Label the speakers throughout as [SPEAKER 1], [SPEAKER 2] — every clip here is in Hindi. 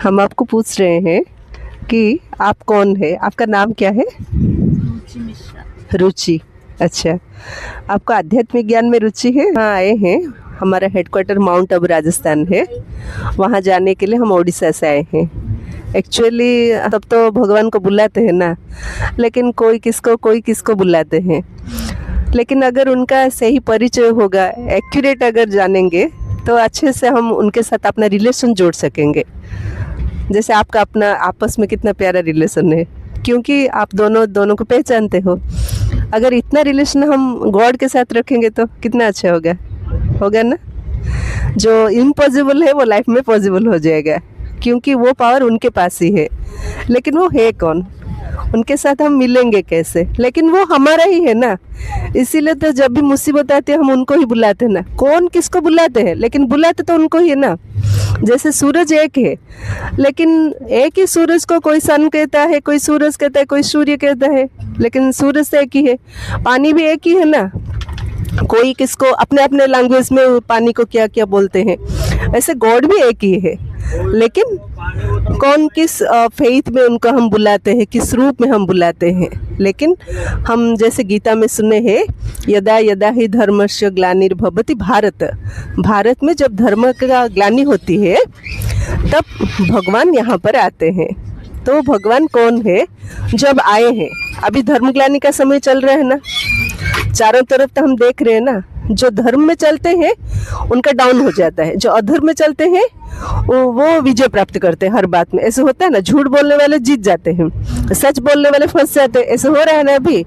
[SPEAKER 1] हम आपको पूछ रहे हैं कि आप कौन है, आपका नाम क्या है?
[SPEAKER 2] रुचि मिश्रा।
[SPEAKER 1] रुचि। अच्छा, आपको आध्यात्मिक ज्ञान में रुचि है? हाँ, आए हैं। हमारा हेडक्वार्टर माउंट आबू राजस्थान है, वहाँ जाने के लिए हम उड़ीसा से आए हैं। एक्चुअली तब तो भगवान को बुलाते हैं ना, लेकिन कोई किसको बुलाते हैं। लेकिन अगर उनका सही परिचय होगा, एक्यूरेट अगर जानेंगे, तो अच्छे से हम उनके साथ अपना रिलेशन जोड़ सकेंगे। जैसे आपका अपना आपस में कितना प्यारा रिलेशन है, क्योंकि आप दोनों को पहचानते हो। अगर इतना रिलेशन हम गॉड के साथ रखेंगे तो कितना अच्छा होगा ना। जो इम्पॉसिबल है वो लाइफ में पॉसिबल हो जाएगा, क्योंकि वो पावर उनके पास ही है। लेकिन वो है कौन, उनके साथ हम मिलेंगे कैसे? लेकिन वो हमारा ही है ना। इसीलिए तो जब भी मुसीबत आती है हम उनको ही बुलाते हैं ना। कौन किसको बुलाते हैं, लेकिन बुलाते तो उनको ही है ना। जैसे सूरज एक है, लेकिन एक ही सूरज को कोई सन कहता है, कोई सूरज कहता है, कोई सूर्य कहता है, लेकिन सूरज तो एक ही है। पानी भी एक ही है ना। कोई किसको अपने अपने लैंग्वेज में पानी को क्या क्या बोलते हैं, ऐसे गॉड भी एक ही है। लेकिन कौन किस फेथ में उनको हम बुलाते हैं, किस रूप में हम बुलाते हैं। लेकिन हम जैसे गीता में सुने हैं, यदा यदा ही धर्मस्य ग्लानिर्भवति भारत। भारत में जब धर्म का ग्लानि होती है तब भगवान यहाँ पर आते हैं। तो भगवान कौन है? जब आए हैं, अभी धर्मग्लानि का समय चल रहा है ना, चारों तरफ तो हम देख रहे हैं ना। जो धर्म में चलते हैं उनका डाउन हो जाता है, जो अधर्म में चलते हैं वो विजय प्राप्त करते हैं हर बात में। ऐसे होता है ना, झूठ बोलने वाले जीत जाते हैं, सच बोलने वाले फंस जाते हैं। ऐसे हो रहा है ना अभी।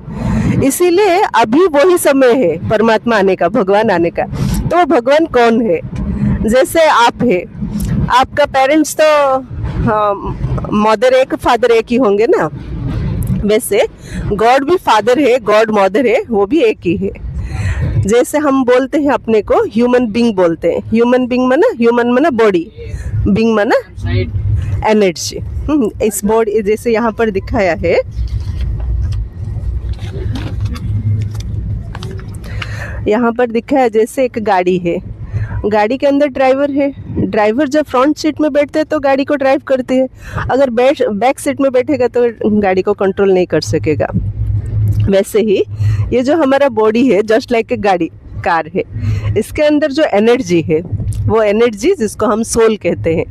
[SPEAKER 1] इसीलिए अभी वही समय है परमात्मा आने का, भगवान आने का। तो वो भगवान कौन है? जैसे आप है, आपका पेरेंट्स तो मदर एक फादर एक ही होंगे ना। वैसे गॉड भी फादर है, गॉड मदर है, वो भी एक ही है। जैसे हम बोलते हैं अपने को ह्यूमन बींग बोलते हैं। ह्यूमन बींग माना, ह्यूमन माना बॉडी, बींग माना एनर्जी। इस बॉडी जैसे यहाँ पर दिखाया है, यहाँ पर दिखाया है जैसे एक गाड़ी है। गाड़ी के अंदर ड्राइवर है। ड्राइवर जब फ्रंट सीट में बैठते हैं तो गाड़ी को ड्राइव करते हैं। अगर बैक सीट में बैठेगा तो गाड़ी को कंट्रोल नहीं कर सकेगा। वैसे ही ये जो हमारा बॉडी है, जस्ट लाइक ए गाड़ी, कार है। इसके अंदर जो एनर्जी है, वो एनर्जी जिसको हम सोल कहते हैं,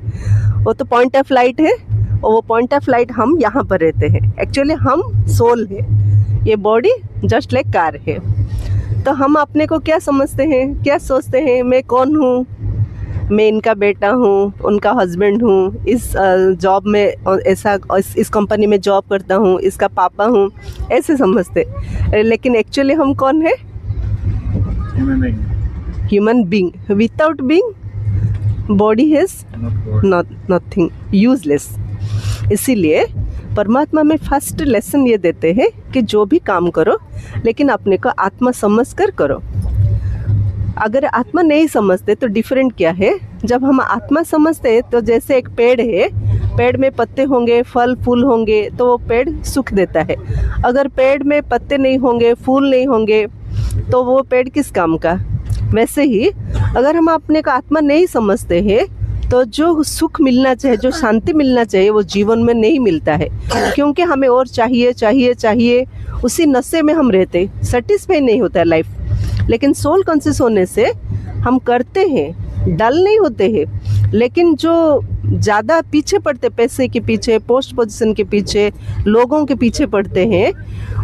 [SPEAKER 1] वो तो पॉइंट ऑफ लाइट है। और वो पॉइंट ऑफ लाइट हम यहाँ पर रहते हैं। एक्चुअली हम सोल है, ये बॉडी जस्ट लाइक कार है। तो हम अपने को क्या समझते हैं, क्या सोचते हैं? मैं कौन हूँ? मैं इनका बेटा हूँ, उनका हस्बैंड हूँ, इस जॉब में ऐसा, इस कंपनी में जॉब करता हूँ, इसका पापा हूँ, ऐसे समझते। लेकिन एक्चुअली हम कौन है? Human being. Without being body has nothing, useless. इसीलिए परमात्मा में फर्स्ट लेसन ये देते हैं कि जो भी काम करो, लेकिन अपने को आत्मा समझ कर करो। अगर आत्मा नहीं समझते तो डिफरेंट क्या है। जब हम आत्मा समझते हैं तो जैसे एक पेड़ है, पेड़ में पत्ते होंगे, फल फूल होंगे, तो वो पेड़ सुख देता है। अगर पेड़ में पत्ते नहीं होंगे, फूल नहीं होंगे, तो वो पेड़ किस काम का? वैसे ही अगर हम अपने को आत्मा नहीं समझते हैं तो जो सुख मिलना चाहिए, जो शांति मिलना चाहिए, वो जीवन में नहीं मिलता है। क्योंकि हमें और चाहिए चाहिए चाहिए, उसी नशे में हम रहते, सेटिस्फाई नहीं होता है लाइफ। लेकिन सोल कॉन्शियस होने से हम करते हैं, डल नहीं होते हैं। लेकिन जो ज़्यादा पीछे पड़ते, पैसे के पीछे, पोस्ट पोजीशन के पीछे, लोगों के पीछे पड़ते हैं,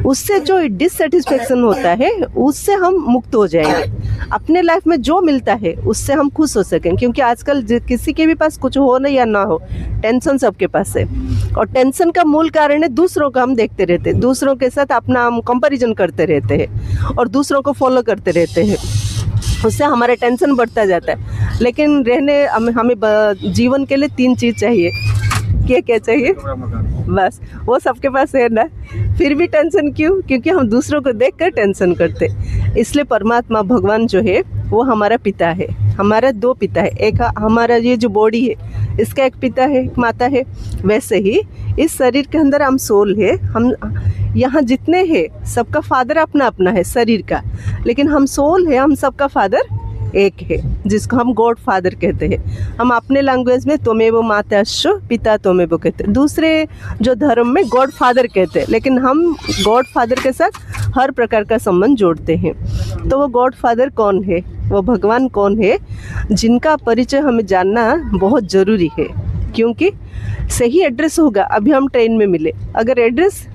[SPEAKER 1] उससे जो डिससेटिस्फेक्शन होता है उससे हम मुक्त हो जाएंगे। अपने लाइफ में जो मिलता है उससे हम खुश हो सकें। क्योंकि आजकल किसी के भी पास कुछ हो ना या ना हो, टेंशन सबके पास है। और टेंशन का मूल कारण है दूसरों को हम देखते रहते हैं, दूसरों के साथ अपना हम कंपैरिजन करते रहते हैं और दूसरों को फॉलो करते रहते हैं। उससे हमारा टेंशन बढ़ता जाता है। लेकिन हमें जीवन के लिए 3 चीज़ चाहिए। क्या चाहिए? बस वो सबके पास है ना। फिर भी टेंशन क्यों? क्योंकि हम दूसरों को देखकर टेंशन करते। इसलिए परमात्मा भगवान जो है वो हमारा पिता है। हमारा 2 पिता है, एक हमारा ये जो बॉडी है इसका एक पिता है, एक माता है। वैसे ही इस शरीर के अंदर हम सोल है। हम यहाँ जितने हैं सबका फादर अपना अपना है शरीर का, लेकिन हम सोल है, हम सबका फादर एक है, जिसको हम गॉड फादर कहते हैं। हम अपने लैंग्वेज में त्वमेव माताश्च पिता त्वमेव कहते हैं, दूसरे जो धर्म में गॉड फादर कहते हैं, लेकिन हम गॉड फादर के साथ हर प्रकार का संबंध जोड़ते हैं। तो वो गॉड फादर कौन है, वो भगवान कौन है, जिनका परिचय हमें जानना बहुत ज़रूरी है। क्योंकि सही एड्रेस होगा, अभी हम ट्रेन में मिले, अगर एड्रेस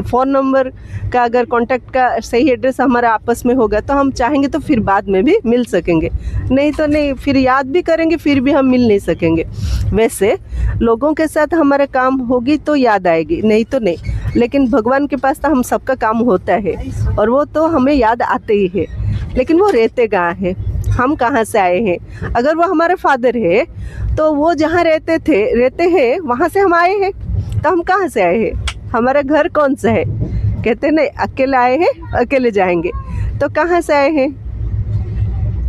[SPEAKER 1] फ़ोन नंबर का, अगर कॉन्टैक्ट का सही एड्रेस हमारा आपस में होगा तो हम चाहेंगे तो फिर बाद में भी मिल सकेंगे, नहीं तो नहीं, फिर याद भी करेंगे फिर भी हम मिल नहीं सकेंगे। वैसे लोगों के साथ हमारा काम होगी तो याद आएगी, नहीं तो नहीं। लेकिन भगवान के पास तो हम सबका काम होता है और वो तो हमें याद आते ही है, लेकिन वो रहते कहाँ है, हम कहाँ से आए हैं। अगर वो हमारे फादर है तो वो जहाँ रहते हैं वहाँ से हम आए हैं, तो हम कहाँ से आए हैं, हमारा घर कौन सा है। कहते नहीं, अकेले आए हैं अकेले जाएंगे, तो कहाँ से आए हैं,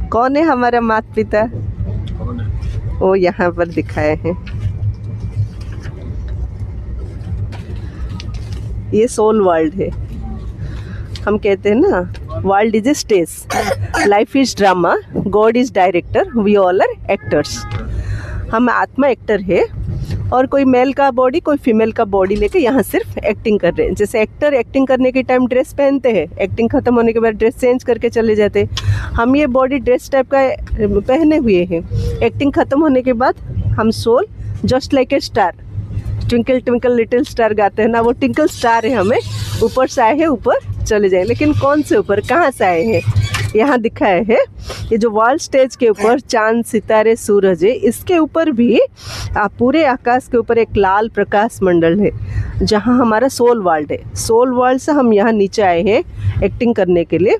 [SPEAKER 1] कौन है हमारा माता पिता, वो यहाँ पर दिखाए हैं। ये सोल वर्ल्ड है। हम कहते हैं ना, world is a stage, life is drama, God is director, we all are actors. हम आत्मा एक्टर है और कोई मेल का बॉडी कोई फीमेल का बॉडी लेके यहाँ सिर्फ एक्टिंग कर रहे हैं। जैसे एक्टर एक्टिंग करने के टाइम ड्रेस पहनते हैं, एक्टिंग खत्म होने के बाद ड्रेस चेंज करके चले जाते हैं। हम ये बॉडी ड्रेस टाइप का पहने हुए हैं, एक्टिंग खत्म होने के बाद हम soul just like a star, twinkle twinkle little star गाते हैं ना, वो ट्विंकल स्टार है, हमें ऊपर से आए हैं ऊपर चले जाए। लेकिन कौन से ऊपर, कहाँ से आए हैं, यहाँ दिखाए है। ये जो वर्ल्ड स्टेज के ऊपर चांद सितारे सूरज है, इसके ऊपर भी पूरे आकाश के ऊपर एक लाल प्रकाश मंडल है, जहाँ हमारा सोल वर्ल्ड है। सोल वर्ल्ड से हम यहाँ नीचे आए हैं एक्टिंग करने के लिए।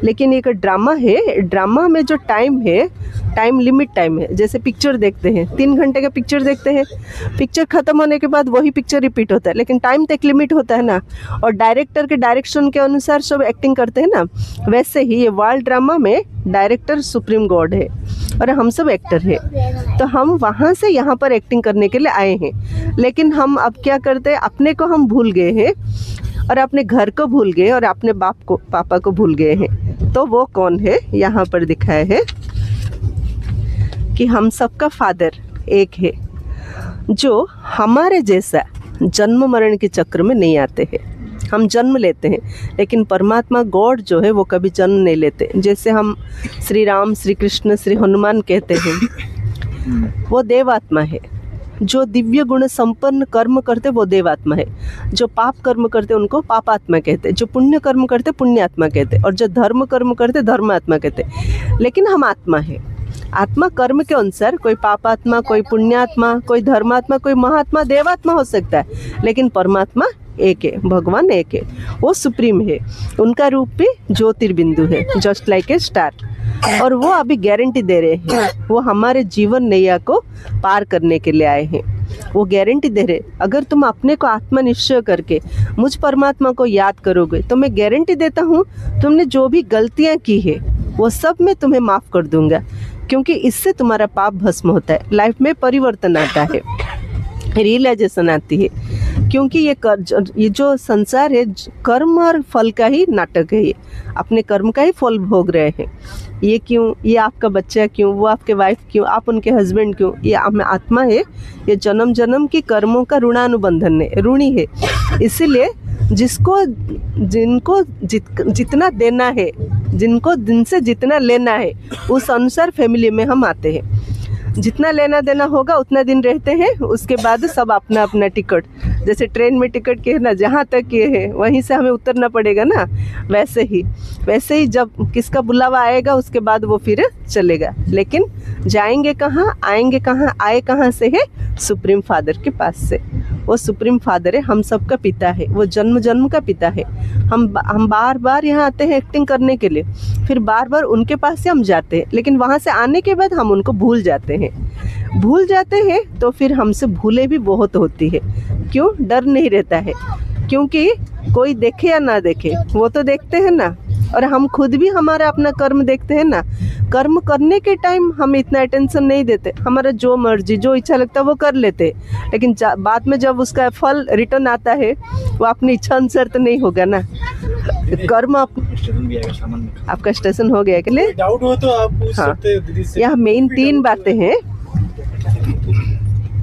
[SPEAKER 1] लेकिन एक ड्रामा है, ड्रामा में जो टाइम है, टाइम लिमिट टाइम है। जैसे पिक्चर देखते हैं, 3 घंटे का पिक्चर देखते हैं, पिक्चर ख़त्म होने के बाद वही पिक्चर रिपीट होता है, लेकिन टाइम तक लिमिट होता है ना। और डायरेक्टर के डायरेक्शन के अनुसार सब एक्टिंग करते हैं ना, वैसे ही ये वर्ल्ड ड्रामा में डायरेक्टर सुप्रीम गॉड है और हम सब एक्टर है। तो हम वहाँ से यहाँ पर एक्टिंग करने के लिए आए हैं। लेकिन हम अब क्या करते हैं, अपने को हम भूल गए हैं और अपने घर को भूल गए और अपने पापा को भूल गए हैं। तो वो कौन है, यहाँ पर दिखाया है कि हम सबका फादर एक है, जो हमारे जैसा जन्म मरण के चक्र में नहीं आते हैं। हम जन्म लेते हैं, लेकिन परमात्मा गॉड जो है वो कभी जन्म नहीं लेते। जैसे हम श्री राम, श्री कृष्ण, श्री हनुमान कहते हैं, वो देवात्मा है। जो दिव्य गुण संपन्न कर्म करते वो देवात्मा है। जो पाप कर्म करते उनको पापात्मा कहते, जो पुण्य कर्म करते पुण्यात्मा कहते, और जो धर्म कर्म करते धर्मात्मा कहते। लेकिन हम आत्मा है। आत्मा कर्म के अनुसार कोई पापात्मा, कोई पुण्यात्मा, कोई धर्मात्मा, कोई महात्मा, देवात्मा हो सकता है, लेकिन परमात्मा एक है, भगवान एक है, वो सुप्रीम है। उनका रूप भी ज्योतिर्बिंदु है, जस्ट लाइक ए स्टार। और वो अभी गारंटी दे रहे हैं, वो हमारे जीवन नैया को पार करने के लिए आए हैं। वो गारंटी दे रहे, अगर तुम अपने को आत्मा निश्चय करके मुझ परमात्मा को याद करोगे तो मैं गारंटी देता हूँ, तुमने जो भी गलतियाँ की है वो सब मैं तुम्हें माफ़ कर दूंगा, क्योंकि इससे तुम्हारा पाप भस्म होता है, लाइफ में परिवर्तन आता है, रियलाइजेशन आती है। क्योंकि ये जो संसार है, कर्म और फल का ही नाटक है। ये अपने कर्म का ही फल भोग रहे हैं। ये क्यों, ये आपका बच्चा क्यों, वो आपके वाइफ क्यों, आप उनके हस्बैंड क्यों, ये आत्मा है। ये जन्म जन्म की कर्मों का ऋणानुबंधन है, ऋणी है। इसीलिए जिनको जितना देना है, जिनको दिन से जितना लेना है, उस अनुसार फैमिली में हम आते हैं। जितना लेना देना होगा उतना दिन रहते हैं, उसके बाद सब अपना अपना टिकट, जैसे ट्रेन में टिकट के है ना, जहाँ तक ये है वहीं से हमें उतरना पड़ेगा ना, वैसे ही जब किसका बुलावा आएगा उसके बाद वो फिर चलेगा। लेकिन जाएंगे कहाँ, आएंगे कहाँ, आए कहाँ से है, सुप्रीम फादर के पास से। वो सुप्रीम फादर है, हम सबका पिता है, वो जन्म जन्म का पिता है। हम बार बार यहाँ आते हैं एक्टिंग करने के लिए, फिर बार बार उनके पास से हम जाते हैं, लेकिन वहाँ से आने के बाद हम उनको भूल जाते हैं। तो फिर हमसे भूले भी बहुत होती है। क्यों, डर नहीं रहता है, क्योंकि कोई देखे या ना देखे वो तो देखते हैं ना, और हम खुद भी हमारा अपना कर्म देखते हैं ना। कर्म करने के टाइम हम इतना अटेंशन नहीं देते, हमारा जो मर्जी जो इच्छा लगता है वो कर लेते, लेकिन बाद में जब उसका फल रिटर्न आता है वो अपनी इच्छा अनुसार तो नहीं होगा ना। कर्म आप
[SPEAKER 3] स्टेशन भी आएगा सामान में।
[SPEAKER 1] आपका स्टेशन हो गया है क्या?
[SPEAKER 3] डाउट हो तो आप पूछ
[SPEAKER 1] हाँ।
[SPEAKER 3] सकते हैं दीदी से।
[SPEAKER 1] यहाँ मेन 3 बातें हैं।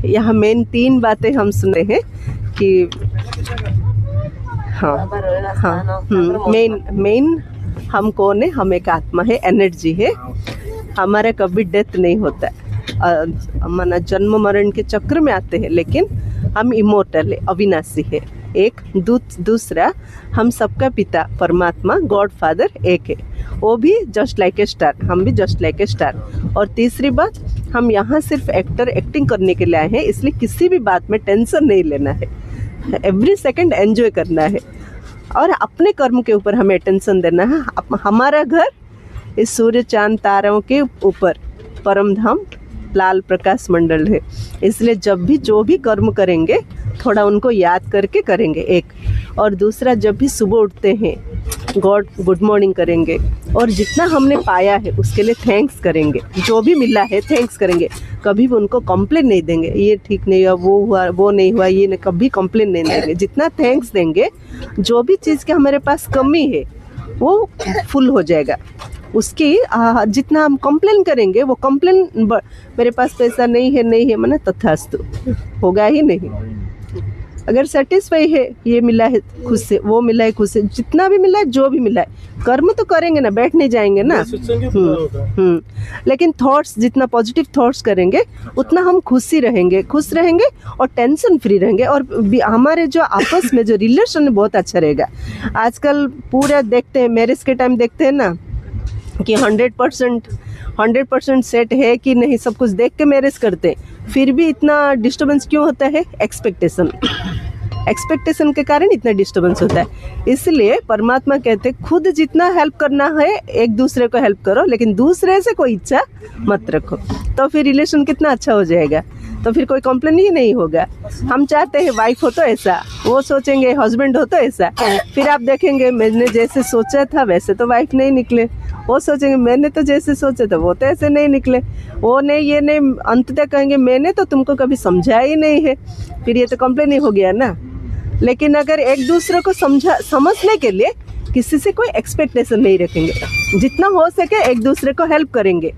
[SPEAKER 1] यहाँ मेन 3 बातें हम सुने हैं कि हाँ हाँ मेन हम कौन है? हम एक आत्मा है, एनर्जी है। हमारा कभी डेथ नहीं होता है। माना जन्म मरण के चक्र में आते हैं, लेकिन हम इमोर्टल है, अविनाशी है। एक दूसरा, हम सबका पिता परमात्मा गॉड फादर एक है, वो भी जस्ट लाइक ए स्टार, हम भी जस्ट लाइक ए स्टार। और तीसरी बात, हम यहाँ सिर्फ एक्टिंग करने के लिए आए हैं, इसलिए किसी भी बात में टेंशन नहीं लेना है, एवरी सेकंड एंजॉय करना है और अपने कर्म के ऊपर हमें टेंशन देना है। हमारा घर इस सूर्य चांद तारों के ऊपर परम धाम लाल प्रकाश मंडल है, इसलिए जब भी जो भी कर्म करेंगे थोड़ा उनको याद करके करेंगे, एक। और दूसरा, जब भी सुबह उठते हैं गुड मॉर्निंग करेंगे और जितना हमने पाया है उसके लिए थैंक्स करेंगे, जो भी मिला है थैंक्स करेंगे। कभी भी उनको कंप्लेन नहीं देंगे, ये ठीक नहीं हुआ, वो हुआ, वो नहीं हुआ, ये नहीं, कभी कंप्लेन नहीं देंगे। जितना थैंक्स देंगे, जो भी चीज़ की हमारे पास कमी है वो फुल हो जाएगा। उसकी जितना हम कंप्लेन करेंगे, वो कंप्लेन मेरे पास पैसा नहीं है माने तथास्तु, होगा ही नहीं। अगर सेटिस्फाई है, ये मिला है खुद से, वो मिला है खुद से, जितना भी मिला है, जो भी मिला है, कर्म तो करेंगे ना, बैठ नहीं जाएंगे ना। लेकिन थॉट्स, जितना पॉजिटिव थॉट्स करेंगे उतना हम खुश रहेंगे और टेंशन फ्री रहेंगे। और हमारे जो आपस में जो रिलेशन है बहुत अच्छा रहेगा। आजकल पूरा देखते हैं, मैरिज के टाइम देखते हैं ना कि 100% सेट है कि नहीं, सब कुछ देख के मैरिज करते हैं, फिर भी इतना डिस्टर्बेंस क्यों होता है? एक्सपेक्टेशन के कारण इतना डिस्टर्बेंस होता है। इसलिए परमात्मा कहते हैं खुद जितना हेल्प करना है एक दूसरे को हेल्प करो, लेकिन दूसरे से कोई इच्छा मत रखो, तो फिर रिलेशन कितना अच्छा हो जाएगा, तो फिर कोई कंप्लेन ही नहीं होगा। हम चाहते हैं वाइफ हो तो ऐसा, वो सोचेंगे हस्बैंड हो तो ऐसा, फिर आप देखेंगे मैंने जैसे सोचा था वैसे तो वाइफ नहीं निकले, वो सोचेंगे मैंने तो जैसे सोचा था वो तो ऐसे नहीं निकले, वो नहीं ये नहीं, अंततः कहेंगे मैंने तो तुमको कभी समझाया ही नहीं है, फिर ये तो कंप्लेन ही हो गया ना। लेकिन अगर एक दूसरे को समझने के लिए किसी से कोई एक्सपेक्टेशन नहीं रखेंगे, जितना हो सके एक दूसरे को हेल्प करेंगे,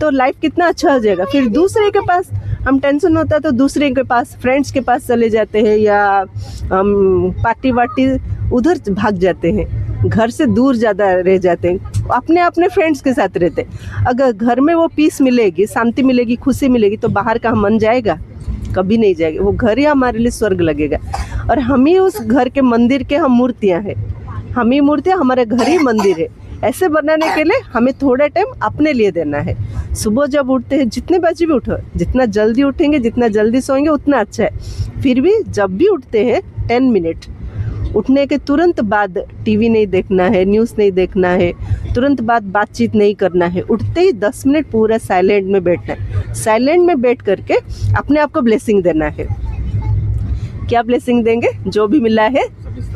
[SPEAKER 1] तो लाइफ कितना अच्छा हो जाएगा। फिर दूसरे के पास हम टेंशन होता है तो दूसरे के पास, फ्रेंड्स के पास चले जाते हैं या पार्टी वार्टी उधर भाग जाते हैं, घर से दूर ज़्यादा रह जाते हैं, अपने फ्रेंड्स के साथ रहते हैं। अगर घर में वो पीस मिलेगी, शांति मिलेगी, खुशी मिलेगी, तो बाहर का मन जाएगा? कभी नहीं जाएगा। वो घर ही हमारे लिए स्वर्ग लगेगा। और हम ही उस घर के मंदिर के हम मूर्तियाँ हैं, हम ही मूर्तियाँ, हमारे घर ही मंदिर है। ऐसे बनाने के लिए हमें थोड़ा टाइम अपने लिए देना है। सुबह जब उठते हैं, जितने बजे भी उठो, जितना जल्दी उठेंगे, जितना जल्दी सोएंगे उतना अच्छा है। फिर भी जब भी उठते हैं 10 मिनट उठने के तुरंत बाद टीवी नहीं देखना है, न्यूज़ नहीं देखना है, तुरंत बाद बातचीत नहीं करना है। उठते ही 10 मिनट पूरा साइलेंट में बैठना है। साइलेंट में बैठ करके अपने आप को ब्लेसिंग देना है। क्या ब्लेसिंग देंगे? जो भी मिला है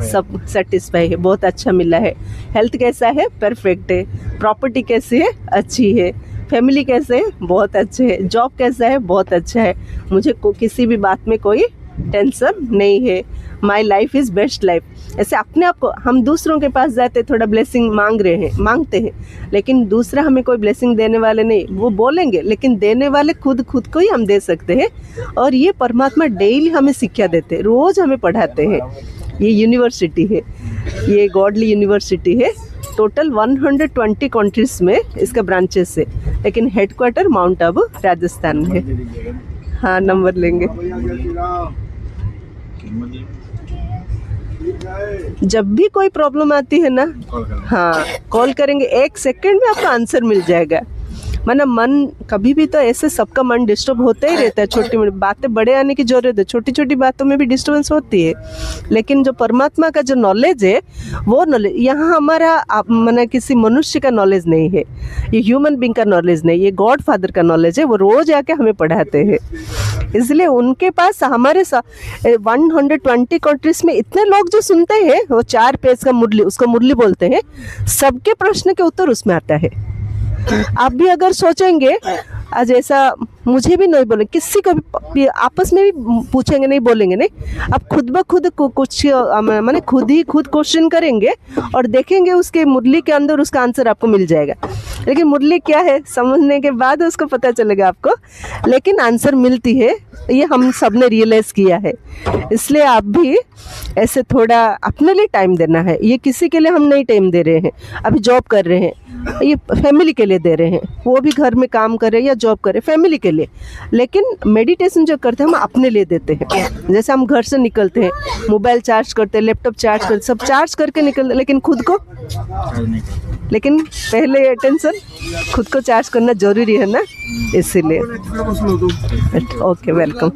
[SPEAKER 1] सब सेटिस्फाई है, बहुत अच्छा मिला है। हेल्थ कैसा है? परफेक्ट है। प्रॉपर्टी कैसी है? अच्छी है। फैमिली कैसे है? बहुत अच्छे है। जॉब कैसा है? बहुत अच्छा है। मुझे किसी भी बात में कोई टेंशन नहीं है। My life is best life. ऐसे अपने आप को, हम दूसरों के पास जाते थोड़ा ब्लेसिंग मांगते हैं, लेकिन दूसरा हमें कोई ब्लेसिंग देने वाले नहीं। वो बोलेंगे, लेकिन देने वाले खुद को ही हम दे सकते हैं। और ये परमात्मा डेली हमें शिक्षा देते हैं, रोज़ हमें पढ़ाते हैं। ये यूनिवर्सिटी है, ये गॉडली यूनिवर्सिटी है। टोटल 120 कंट्रीज़ में इसका ब्रांचेस है, लेकिन हेडक्वार्टर माउंट आबू राजस्थान में है। हाँ, नंबर लेंगे। जब भी कोई प्रॉब्लम आती है ना, हाँ कॉल करेंगे, 1 सेकंड में आपको आंसर मिल जाएगा। माना मन कभी भी तो ऐसे सबका मन डिस्टर्ब होता ही रहता है। छोटी मोटी बातें बड़े आने की जरूरत है, छोटी छोटी बातों में भी डिस्टर्बेंस होती है। लेकिन जो परमात्मा का जो नॉलेज है, वो नॉलेज यहाँ हमारा माना किसी मनुष्य का नॉलेज नहीं है, ये ह्यूमन बीइंग का नॉलेज नहीं, ये गॉड फादर का नॉलेज है। वो रोज आके हमें पढ़ाते हैं। इसलिए उनके पास हमारे 120 कंट्रीज में इतने लोग जो सुनते हैं, वो 4 पेज का मुरली, उसको मुरली बोलते हैं, सबके प्रश्न के उत्तर उसमें आता है। आप भी अगर सोचेंगे, आज ऐसा मुझे भी नहीं बोलेंगे, किसी को भी आपस में भी पूछेंगे नहीं, बोलेंगे नहीं। आप खुद ब खुद कुछ माने खुद ही खुद क्वेश्चन करेंगे और देखेंगे उसके मुरली के अंदर उसका आंसर आपको मिल जाएगा। लेकिन मुरली क्या है समझने के बाद उसको पता चलेगा आपको, लेकिन आंसर मिलती है, ये हम सब ने रियलाइज़ किया है। इसलिए आप भी ऐसे थोड़ा अपने लिए टाइम देना है। ये किसी के लिए हम नहीं टाइम दे रहे हैं, अभी जॉब कर रहे हैं, ये फैमिली के लिए दे रहे हैं, वो भी घर में काम कर रहे हैं या जॉब कर रहे हैं फैमिली के लिए। लेकिन मेडिटेशन जो करते हैं हम अपने लिए देते हैं। जैसे हम घर से निकलते हैं, मोबाइल चार्ज करते हैं, लैपटॉप चार्ज करते हैं, सब चार्ज करके निकलते हैं, लेकिन खुद को, लेकिन पहले अटेंशन खुद को चार्ज करना जरूरी है ना, इसीलिए। Okay, welcome.